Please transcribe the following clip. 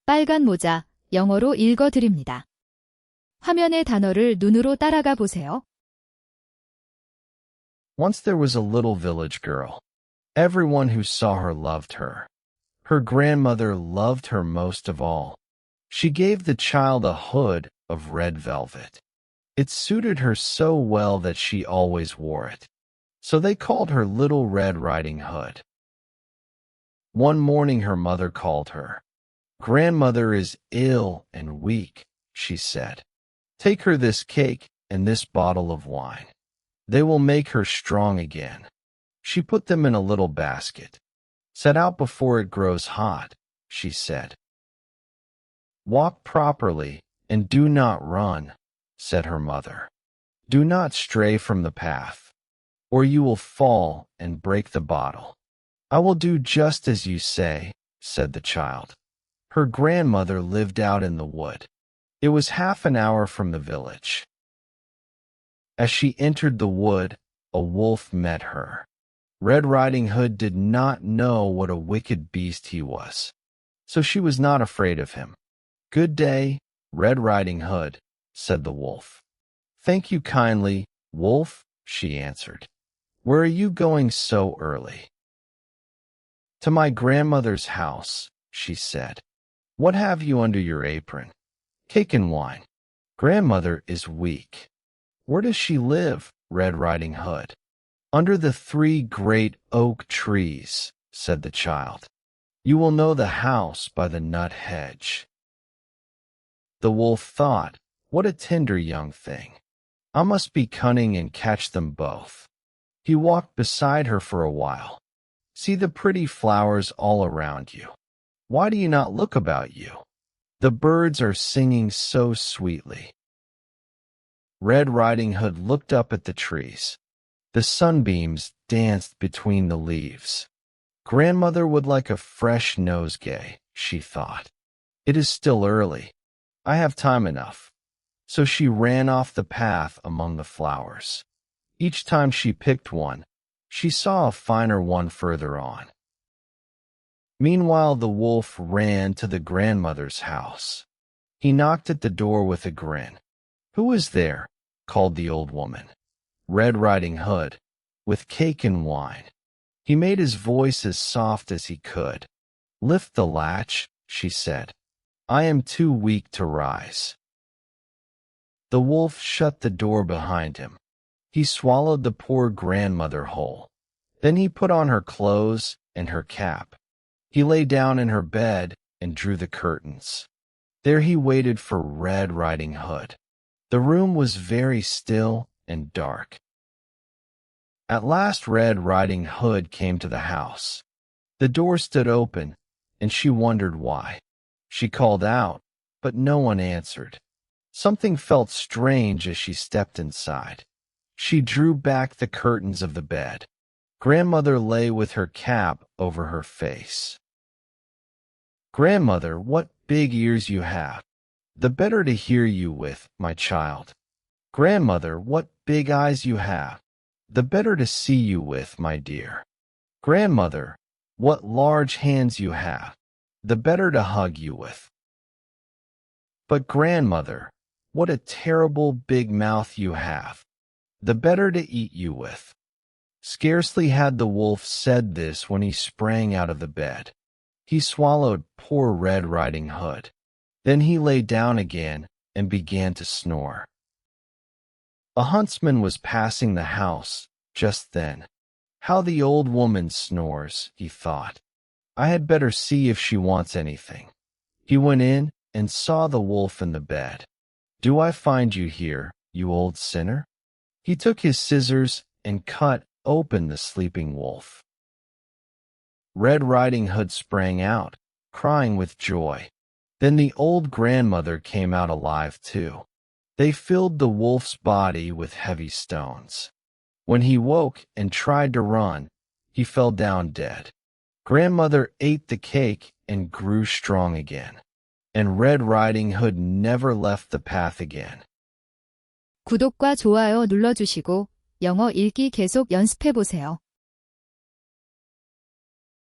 빨간 모자, 영어로 읽어드립니다. 화면의 단어를 눈으로 따라가 보세요. Once there was a little village girl. Everyone who saw her loved her. Her grandmother loved her most of all. She gave the child a hood of red velvet. It suited her so well that she always wore it. So they called her Little Red Riding Hood. One morning her mother called her. "Grandmother is ill and weak," she said. "Take her this cake and this bottle of wine. They will make her strong again." She put them in a little basket. "Set out before it grows hot," she said. "Walk properly and do not run," said her mother. "Do not stray from the path, or you will fall and break the bottle." "I will do just as you say," said the child. Her grandmother lived out in the wood. It was half an hour from the village. As she entered the wood, a wolf met her. Red Riding Hood did not know what a wicked beast he was, so she was not afraid of him. "Good day, Red Riding Hood," said the wolf. "Thank you kindly, wolf," she answered. "Where are you going so early?" "To my grandmother's house," she said. "What have you under your apron?" "Cake and wine." "Grandmother is weak." "Where does she live, Red Riding Hood?" "Under the 3 great oak trees," said the child. "You will know the house by the nut hedge." The wolf thought, "What a tender young thing. I must be cunning and catch them both." He walked beside her for a while. "See the pretty flowers all around you. Why do you not look about you? The birds are singing so sweetly." Red Riding Hood looked up at the trees. The sunbeams danced between the leaves. "Grandmother would like a fresh nosegay," she thought. "It is still early. I have time enough." So she ran off the path among the flowers. Each time she picked one, she saw a finer one further on. Meanwhile, the wolf ran to the grandmother's house. He knocked at the door with a grin. "Who is there?" called the old woman. "Red Riding Hood, with cake and wine." He made his voice as soft as he could. "Lift the latch," she said. "I am too weak to rise." The wolf shut the door behind him. He swallowed the poor grandmother whole. Then he put on her clothes and her cap. He lay down in her bed and drew the curtains. There he waited for Red Riding Hood. The room was very still and dark. At last Red Riding Hood came to the house. The door stood open, and she wondered why. She called out, but no one answered. Something felt strange as she stepped inside. She drew back the curtains of the bed. Grandmother lay with her cap over her face. "Grandmother, what big ears you have! The better to hear you with, my child." "Grandmother, what big eyes you have! The better to see you with, my dear." "Grandmother, what large hands you have! The better to hug you with." "But grandmother, what a terrible big mouth you have! The better to eat you with." Scarcely had the wolf said this when he sprang out of the bed. He swallowed poor Red Riding Hood. Then he lay down again and began to snore. A huntsman was passing the house just then. "How the old woman snores," he thought. "I had better see if she wants anything." He went in and saw the wolf in the bed. "Do I find you here, you old sinner?" He took his scissors and cut open the sleeping wolf. Red Riding Hood sprang out, crying with joy. Then the old grandmother came out alive too. They filled the wolf's body with heavy stones. When he woke and tried to run, he fell down dead. Grandmother ate the cake and grew strong again. And Red Riding Hood never left the path again. 구독과 좋아요 눌러주시고 영어 읽기 계속 연습해보세요.